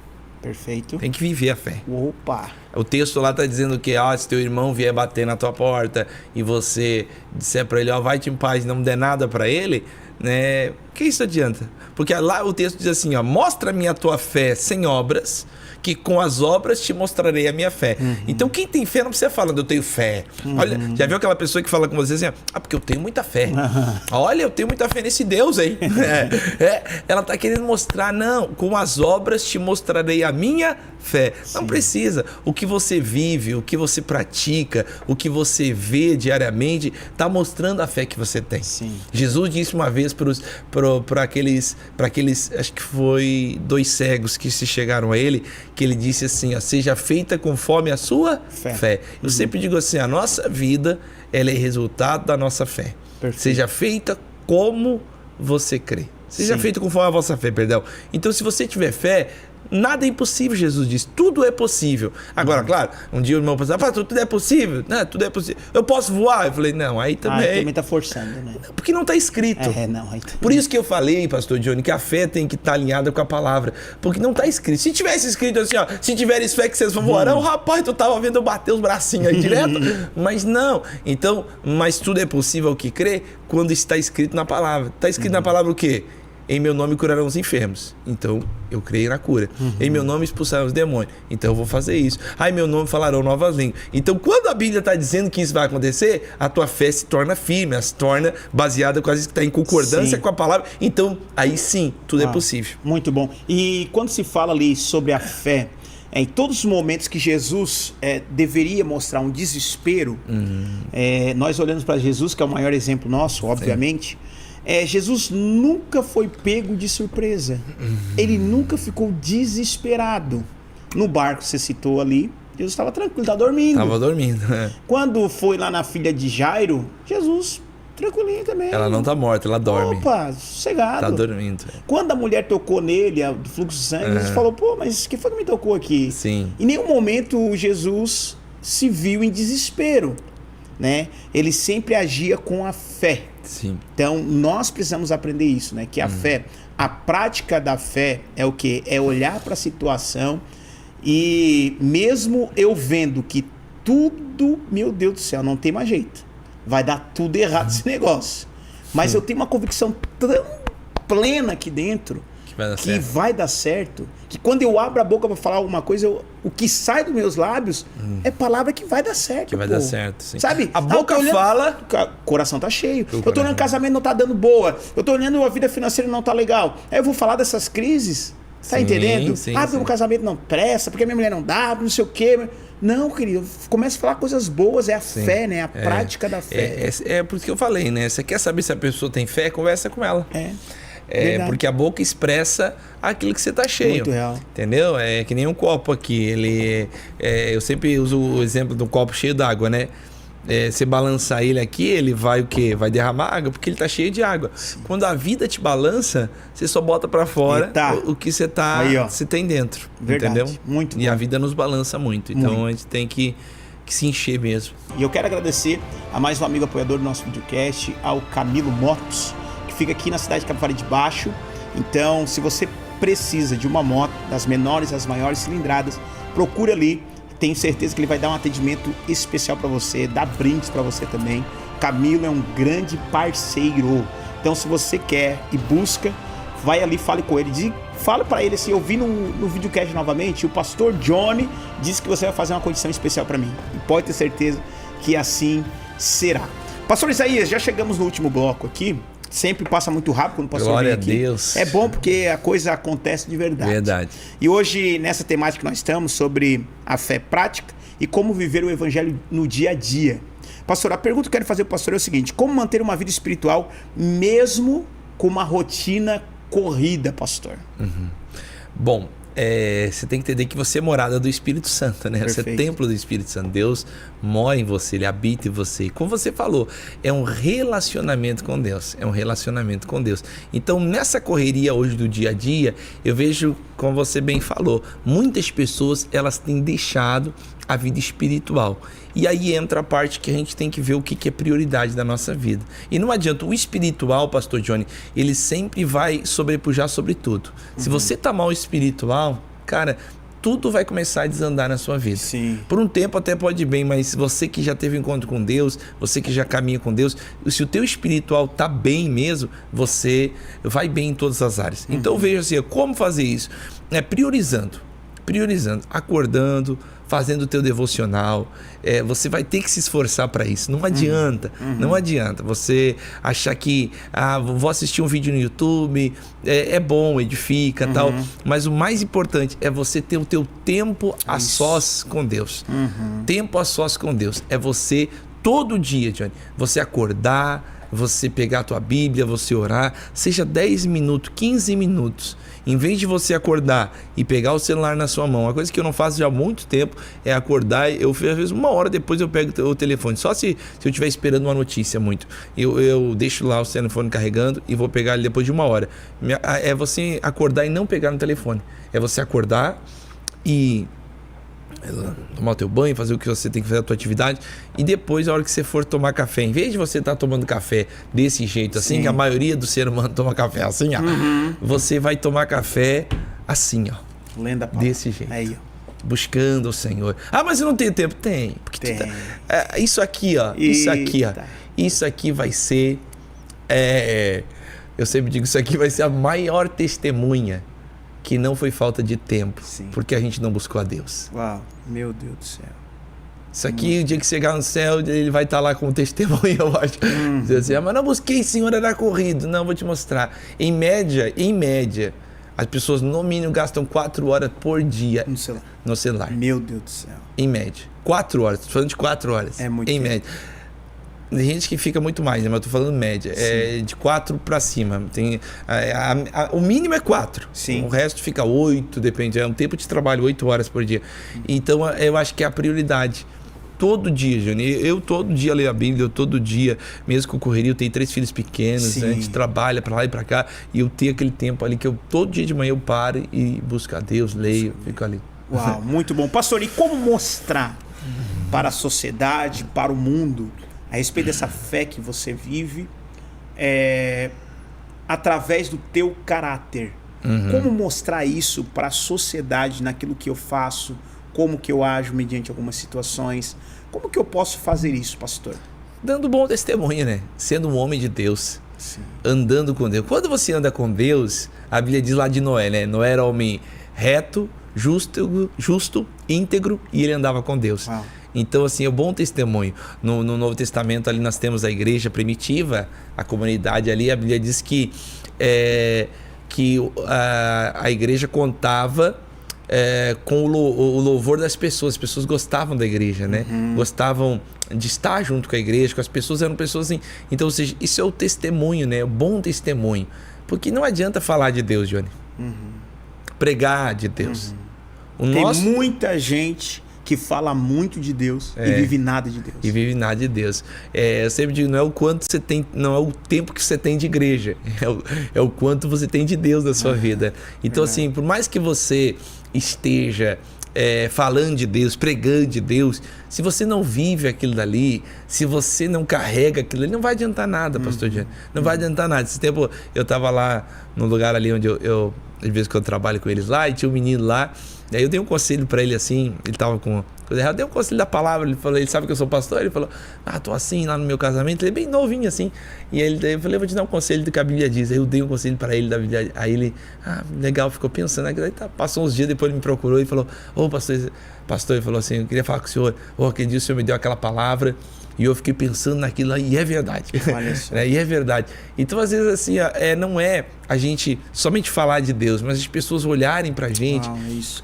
Perfeito. Tem que viver a fé. Opa! O texto lá está dizendo que se teu irmão vier bater na tua porta e você disser para ele, vai-te em paz, não der nada para ele, né? Que isso adianta? Porque lá o texto diz assim, mostra-me a tua fé sem obras, que com as obras te mostrarei a minha fé. Então quem tem fé não precisa falar, eu tenho fé. Olha, já viu aquela pessoa que fala com você assim, porque eu tenho muita fé. Olha, eu tenho muita fé nesse Deus aí. Ela está querendo mostrar, não, com as obras te mostrarei a minha fé. Não precisa. O que você vive, o que você pratica, o que você vê diariamente, está mostrando a fé que você tem. Sim. Jesus disse uma vez para aqueles, acho que foi 2 cegos que se chegaram a ele, que ele disse assim, seja feita conforme a sua fé. Eu sempre digo assim, a nossa vida, ela é resultado da nossa fé. Perfeito. Seja feita como você crê. Seja feito conforme a vossa fé, perdão. Então, se você tiver fé, Nada é impossível, Jesus disse. Tudo é possível. Agora, claro, um dia o irmão pensava, pastor, tudo é possível? Não, tudo é possível. Eu posso voar? Eu falei, não, aí também... Aí também tá forçando, né? Porque não está escrito. Não. Aí Por isso que eu falei, pastor Johnny, que a fé tem que estar alinhada com a palavra. Porque não está escrito. Se tivesse escrito assim, ó, se tiveres fé que vocês voarão, rapaz, tu tava vendo eu bater os bracinhos aí direto. Mas não. Então, mas tudo é possível ao que crê quando está escrito na palavra. Está escrito na palavra o quê? Em meu nome curarão os enfermos. Então, eu creio na cura. Em meu nome expulsarão os demônios. Então, eu vou fazer isso. Em meu nome falarão novas línguas. Então, quando a Bíblia está dizendo que isso vai acontecer, a tua fé se torna firme, ela se torna baseada quase que está em concordância com a palavra. Então, aí sim, tudo é possível. Muito bom. E quando se fala ali sobre a fé, em todos os momentos que Jesus deveria mostrar um desespero, nós olhamos para Jesus, que é o maior exemplo nosso, obviamente. Jesus nunca foi pego de surpresa. Ele nunca ficou desesperado. No barco, você citou ali, Jesus estava tranquilo, estava dormindo. Estava dormindo. Quando foi lá na filha de Jairo, Jesus, tranquilinho também. Ela não está morta, ela dorme. Opa, sossegado. Está dormindo. Quando a mulher tocou nele, do fluxo de sangue, Jesus falou, pô, mas quem foi que me tocou aqui? Sim. Em nenhum momento Jesus se viu em desespero, né? Ele sempre agia com a fé. Sim. Então, nós precisamos aprender isso, né? Que a fé, a prática da fé é o quê? É olhar para a situação e mesmo eu vendo que tudo, meu Deus do céu, não tem mais jeito. Vai dar tudo errado esse negócio. Mas eu tenho uma convicção tão plena aqui dentro que vai dar certo, que quando eu abro a boca para falar alguma coisa, o que sai dos meus lábios é palavra que vai dar certo. Que vai dar certo, sim. Sabe? A boca fala... O coração tá cheio. Eu tô olhando o casamento não tá dando boa. Eu tô olhando a vida financeira não tá legal. Aí eu vou falar dessas crises. Tá entendendo? Porque o casamento não presta, porque a minha mulher não dá, não sei o quê. Não, querido, começa a falar coisas boas, é a fé, né? A prática da fé. É por isso que eu falei, né? Você quer saber se a pessoa tem fé, conversa com ela. Porque a boca expressa aquilo que você tá cheio. Muito real. Entendeu? É que nem um copo aqui. Eu sempre uso o exemplo de um copo cheio d'água, né? Você balançar ele aqui, ele vai o quê? Vai derramar água, porque ele tá cheio de água. Sim. Quando a vida te balança, você só bota para fora o que você você tem dentro. Verdade. Entendeu? Muito e bom. A vida nos balança muito. Então a gente tem que se encher mesmo. E eu quero agradecer a mais um amigo apoiador do nosso videocast, ao Camilo Motos, que fica aqui na cidade de Capivari de Baixo. Então, se você precisa de uma moto, das menores às maiores cilindradas, procura ali. Tenho certeza que ele vai dar um atendimento especial para você, dar brindes para você também. Camilo é um grande parceiro. Então, se você quer e busca, vai ali, fale com ele. Fala para ele assim, eu vi no videocast novamente, o pastor Johnny disse que você vai fazer uma condição especial para mim. E pode ter certeza que assim será. Pastor Isaías, já chegamos no último bloco aqui. Sempre passa muito rápido quando o pastor Glória vem aqui. a Deus. É bom porque a coisa acontece de verdade. Verdade. E hoje, nessa temática que nós estamos, sobre a fé prática e como viver o evangelho no dia a dia. Pastor, a pergunta que eu quero fazer para o pastor é o seguinte: como manter uma vida espiritual mesmo com uma rotina corrida, pastor? Bom, você tem que entender que você é morada do Espírito Santo, né? Perfeito. Você é templo do Espírito Santo. Deus mora em você, Ele habita em você. E como você falou, é um relacionamento com Deus. É um relacionamento com Deus. Então, nessa correria hoje do dia a dia, eu vejo, como você bem falou, muitas pessoas, elas têm deixado a vida espiritual. E aí entra a parte que a gente tem que ver o que é prioridade da nossa vida. E não adianta, o espiritual, pastor Johnny, ele sempre vai sobrepujar sobre tudo. Se você tá mal espiritual, cara, tudo vai começar a desandar na sua vida. Sim. Por um tempo até pode ir bem, mas você que já teve encontro com Deus, você que já caminha com Deus, se o teu espiritual tá bem mesmo, você vai bem em todas as áreas. Então veja assim, como fazer isso? Priorizando, acordando, fazendo o teu devocional. Você vai ter que se esforçar para isso. Não adianta, não adianta você achar que vou assistir um vídeo no YouTube, é bom, edifica, tal, mas o mais importante é você ter o teu tempo a sós com Deus. Tempo a sós com Deus é você todo dia, Johnny, você acordar, você pegar a tua Bíblia, você orar, seja 10 minutos, 15 minutos. Em vez de você acordar e pegar o celular na sua mão, uma coisa que eu não faço já há muito tempo é acordar, eu às vezes 1 hora depois eu pego o telefone, só se eu estiver esperando uma notícia muito. Eu deixo lá o telefone carregando e vou pegar ele depois de 1 hora. É você acordar e não pegar no telefone. É você acordar e tomar o teu banho, fazer o que você tem que fazer, a tua atividade, e depois, a hora que você for tomar café, em vez de você estar tomando café desse jeito assim, Sim. que a maioria do ser humano toma café assim, ó, você vai tomar café assim, ó, Lendo a palavra. desse jeito. Aí, ó. Buscando o Senhor. Ah, mas eu não tenho tempo. Tem. Porque Tem. Isso aqui, ó. Isso aqui, ó. Eita. Isso aqui vai ser... eu sempre digo, isso aqui vai ser a maior testemunha que não foi falta de tempo. Sim. Porque a gente não buscou a Deus. Uau, meu Deus do céu. Isso aqui, o dia que chegar no céu, ele vai estar lá com testemunha, eu acho. Dizer assim, mas não busquei, Senhor, era corrido. Não, vou te mostrar. Em média, as pessoas no mínimo gastam 4 horas por dia no celular. Meu Deus do céu. Em média. 4 horas. Estou falando de 4 horas. É muito em tempo. média. Tem gente que fica muito mais, né? Mas eu tô falando média. Sim. É de 4 para cima. Tem, o mínimo é 4. Sim. O resto fica 8, depende. É um tempo de trabalho, 8 horas por dia. Então eu acho que é a prioridade. Todo dia, Johnny. Eu todo dia leio a Bíblia, eu todo dia, mesmo com correria, eu tenho 3 filhos pequenos, né? A gente trabalha para lá e para cá, e eu tenho aquele tempo ali que eu todo dia de manhã eu paro e busco a Deus, leio, fico ali. Uau, muito bom. Pastor, e como mostrar para a sociedade, para o mundo, a respeito dessa fé que você vive, através do teu caráter? Como mostrar isso para a sociedade naquilo que eu faço? Como que eu ajo mediante algumas situações? Como que eu posso fazer isso, pastor? Dando bom testemunho, né? Sendo um homem de Deus. Sim. Andando com Deus. Quando você anda com Deus, a Bíblia diz lá de Noé, né? Noé era homem reto, justo, íntegro, e ele andava com Deus. Uau. Então, assim, é um bom testemunho. No Novo Testamento, ali nós temos a igreja primitiva, a comunidade ali, a Bíblia diz que a igreja contava com o louvor das pessoas. As pessoas gostavam da igreja, né? Gostavam de estar junto com a igreja, com as pessoas, eram pessoas assim. Então, ou seja, isso é o testemunho, né? O bom testemunho. Porque não adianta falar de Deus, Johnny. Pregar de Deus. Tem muita gente que fala muito de Deus e vive nada de Deus. E vive nada de Deus. Eu sempre digo, não é o quanto você tem, não é o tempo que você tem de igreja, é o quanto você tem de Deus na sua vida. Então, assim, por mais que você esteja falando de Deus, pregando de Deus, se você não vive aquilo dali, se você não carrega aquilo ali, não vai adiantar nada, pastor Jean. Não vai adiantar nada. Esse tempo eu estava lá no lugar ali onde eu às vezes que eu trabalho com eles lá, e tinha um menino lá, daí eu dei um conselho para ele assim, ele tava com coisa errada, eu dei um conselho da palavra, ele falou, ele sabe que eu sou pastor, ele falou, tô assim lá no meu casamento, ele é bem novinho assim, e daí eu falei, eu vou te dar um conselho do que a Bíblia diz, aí eu dei um conselho para ele da Bíblia, aí ele, legal, ficou pensando, aí passou uns dias, depois ele me procurou e falou, pastor, ele falou assim, eu queria falar com o senhor, aquele dia o senhor me deu aquela palavra, e eu fiquei pensando naquilo lá, e é verdade. E é verdade. Então, às vezes, assim, não é a gente somente falar de Deus, mas as pessoas olharem pra gente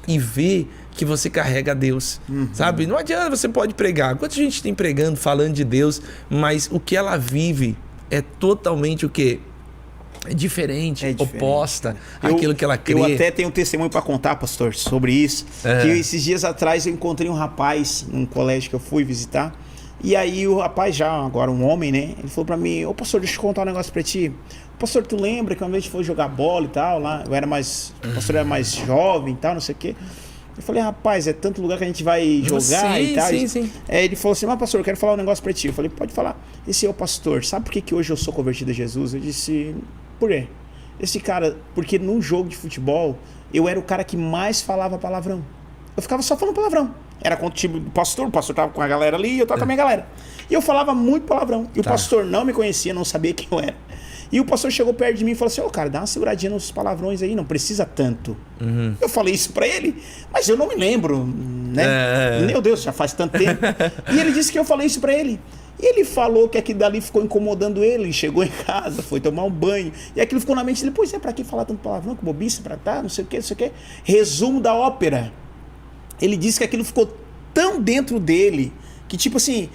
e ver que você carrega a Deus, sabe? Não adianta, você pode pregar. Quanta gente tem pregando, falando de Deus, mas o que ela vive é totalmente o quê? É diferente, oposta àquilo que ela crê. Eu até tenho um testemunho para contar, pastor, sobre isso. Que esses dias atrás eu encontrei um rapaz num colégio que eu fui visitar. E aí o rapaz, já agora um homem, né? Ele falou pra mim, pastor, deixa eu contar um negócio pra ti. Pastor, tu lembra que uma vez a gente foi jogar bola e tal, lá, o pastor era mais jovem e tal, não sei o quê. Eu falei, rapaz, é tanto lugar que a gente vai jogar e tal. Sim. Ele falou assim, pastor, eu quero falar um negócio pra ti. Eu falei, pode falar. Esse é o pastor, sabe por que hoje eu sou convertido a Jesus? Eu disse, por quê? Esse cara, porque num jogo de futebol, eu era o cara que mais falava palavrão. Eu ficava só falando palavrão. Era contra o time do pastor, o pastor tava com a galera ali e eu tava com a minha galera. E eu falava muito palavrão. E o pastor não me conhecia, não sabia quem eu era. E o pastor chegou perto de mim e falou assim, cara, dá uma seguradinha nos palavrões aí, não precisa tanto. Eu falei isso pra ele, mas eu não me lembro, né? Meu Deus, já faz tanto tempo. E ele disse que eu falei isso pra ele. E ele falou que aquilo dali ficou incomodando ele, chegou em casa, foi tomar um banho, e aquilo ficou na mente dele, pois pra que falar tanto palavrão, que bobice pra tá, não sei o que. Resumo da ópera. Ele disse que aquilo ficou tão dentro dele que, tipo assim,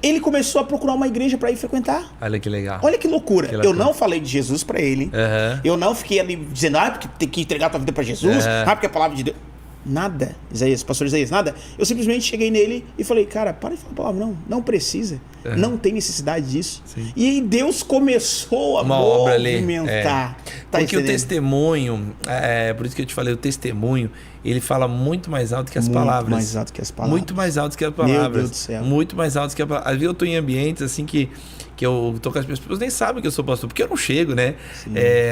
Ele começou a procurar uma igreja para ir frequentar. Olha que legal. Olha que loucura. Que loucura. Eu não falei de Jesus para ele. Eu não fiquei ali dizendo, porque tem que entregar a tua vida para Jesus. Porque a palavra de Deus... Nada, Isaías, pastor Isaías, nada. Eu simplesmente cheguei nele e falei, cara, para de falar a palavra, não precisa. Não tem necessidade disso. Sim. E aí Deus começou a uma obra ali. movimentar. Tá porque entendendo? o testemunho, por isso que eu te falei, o testemunho, ele fala muito mais alto que as palavras. Muito mais alto que as palavras. Muito mais alto que as palavras. Meu Deus do céu. Muito mais alto que as palavras. Às vezes eu tô em ambientes assim que eu tô com as pessoas nem sabem que eu sou pastor, porque eu não chego, né?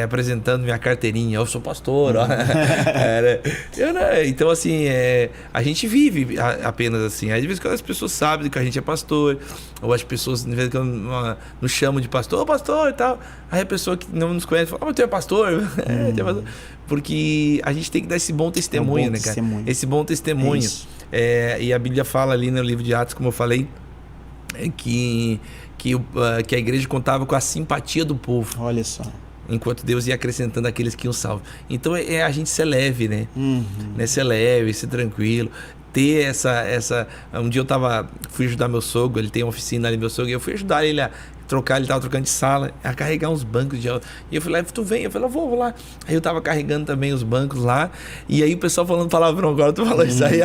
Apresentando minha carteirinha, eu sou pastor, ó. Então, assim, a gente vive apenas assim. Às vezes quando as pessoas sabem que a gente é pastor, ou as pessoas de vez em quando nos chamam de pastor, pastor e tal. Aí a pessoa que não nos conhece fala, mas tu é pastor? Tu é pastor. Porque a gente tem que dar esse bom testemunho, né, cara? Esse bom testemunho. E a Bíblia fala ali no livro de Atos, como eu falei, que a igreja contava com a simpatia do povo. Olha só. Enquanto Deus ia acrescentando aqueles que iam salvos. Então a gente ser leve, né? Ser leve, ser tranquilo. Ter essa... Um dia fui ajudar meu sogro, ele tem uma oficina ali, meu sogro, e eu fui ajudar ele a trocar, ele tava trocando de sala, a carregar uns bancos de... E eu falei, tu vem? Eu falei, vou lá. Aí eu tava carregando também os bancos lá, e aí o pessoal falando palavrão, agora tu falou isso aí,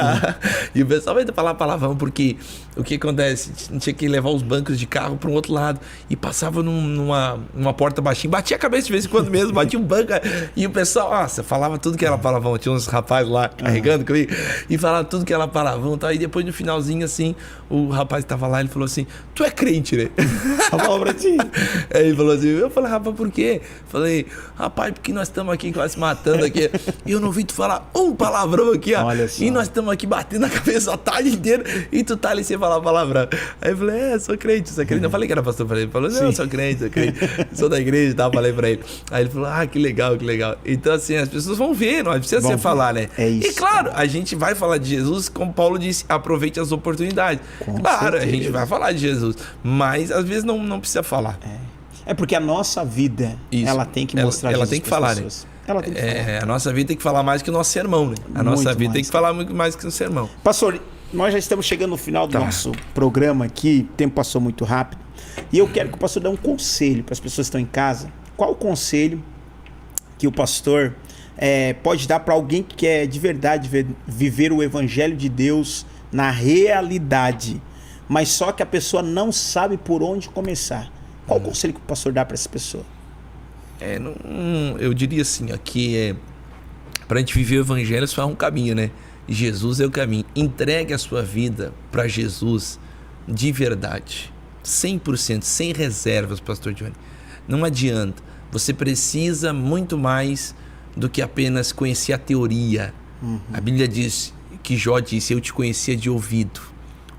e o pessoal vai falar palavrão, porque o que acontece? Tinha que levar os bancos de carro para um outro lado, e passava numa porta baixinha, batia a cabeça de vez em quando mesmo, batia um banco, e o pessoal, nossa, falava tudo que era palavrão, tinha uns rapazes lá carregando comigo, e falava tudo que era palavrão, tá? E depois no finalzinho assim, o rapaz que tava lá, ele falou assim, tu é crente, né? Pra ti. Aí ele falou assim, eu falei, rapaz, por quê? Falei, rapaz, porque nós estamos aqui quase matando aqui. E eu não vi tu falar um palavrão aqui, ó. Olha só. E nós estamos aqui batendo a cabeça a tarde inteira e tu tá ali sem falar palavrão. Aí eu falei, sou crente, sou crente. Eu falei que era pastor pra ele. Ele falou, não, sou crente, sou da igreja e tal. Falei pra ele. Aí ele falou, que legal, que legal. Então, assim, as pessoas vão ver, não precisa você falar, né? É isso. E claro, a gente vai falar de Jesus, como Paulo disse, aproveite as oportunidades. Claro, a gente vai falar de Jesus, mas às vezes não precisa falar. Porque a nossa vida, ela tem que mostrar ela Jesus tem que pras falar, pessoas. né? Ela tem que falar. A nossa vida tem que falar mais que o nosso sermão, né? A nossa vida tem que falar muito mais que o sermão. Pastor, nós já estamos chegando no final do nosso programa aqui, o tempo passou muito rápido, e eu quero que o pastor dê um conselho para as pessoas que estão em casa. Qual o conselho que o pastor pode dar para alguém que quer de verdade viver o evangelho de Deus na realidade, mas só que a pessoa não sabe por onde começar? Qual o conselho que o pastor dá para essa pessoa? Eu diria assim, que para a gente viver o evangelho só há um caminho, né? Jesus é o caminho. Entregue a sua vida para Jesus de verdade, 100%, sem reservas, pastor Johnny. Não adianta. Você precisa muito mais do que apenas conhecer a teoria. A Bíblia diz, que Jó disse, eu te conhecia de ouvido.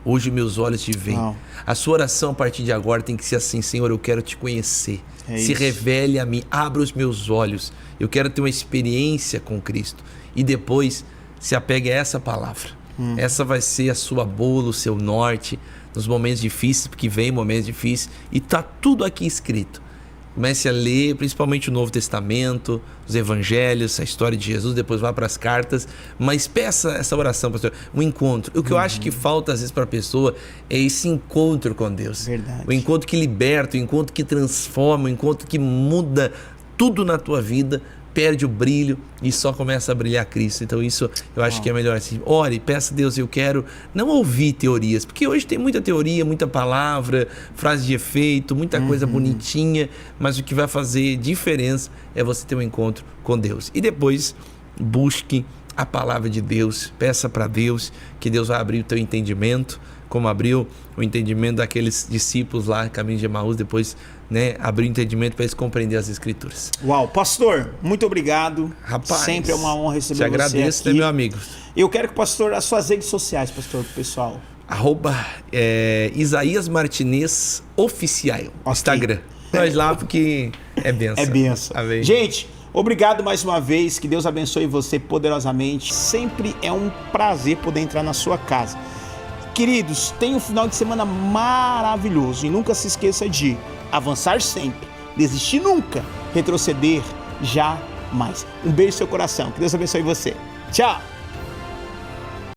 Hoje meus olhos te veem. A sua oração a partir de agora tem que ser assim, Senhor, eu quero te conhecer. Se revele a mim, abra os meus olhos. Eu quero ter uma experiência com Cristo. E depois se apegue a essa palavra. Essa vai ser a sua bola, o seu norte, nos momentos difíceis, porque vem momentos difíceis. E está tudo aqui escrito. Comece a ler, principalmente o Novo Testamento, os Evangelhos, a história de Jesus, depois vá para as cartas, mas peça essa oração, pastor, um encontro. O que eu acho que falta às vezes para a pessoa é esse encontro com Deus. Verdade. O encontro que liberta, o encontro que transforma, o encontro que muda tudo na tua vida, perde o brilho e só começa a brilhar Cristo. Então isso eu acho que é melhor assim. Ore, peça a Deus, eu quero não ouvir teorias, porque hoje tem muita teoria, muita palavra, frase de efeito, muita coisa bonitinha, mas o que vai fazer diferença é você ter um encontro com Deus. E depois busque a palavra de Deus, peça para Deus que Deus vai abrir o teu entendimento, como abriu o entendimento daqueles discípulos lá, caminho de Emaús, depois abrir o entendimento para eles compreender as Escrituras. Uau, pastor, muito obrigado. Rapaz, sempre é uma honra receber você aqui. Te agradeço, né, meu amigo? Eu quero que o pastor, as suas redes sociais, pastor, pro pessoal. @Isaías Martinez Oficial, Instagram. Nós lá porque é benção. É benção. Amém. Gente, obrigado mais uma vez, que Deus abençoe você poderosamente. Sempre é um prazer poder entrar na sua casa. Queridos, tenha um final de semana maravilhoso e nunca se esqueça de avançar sempre, desistir nunca, retroceder jamais. Um beijo no seu coração, que Deus abençoe você. Tchau!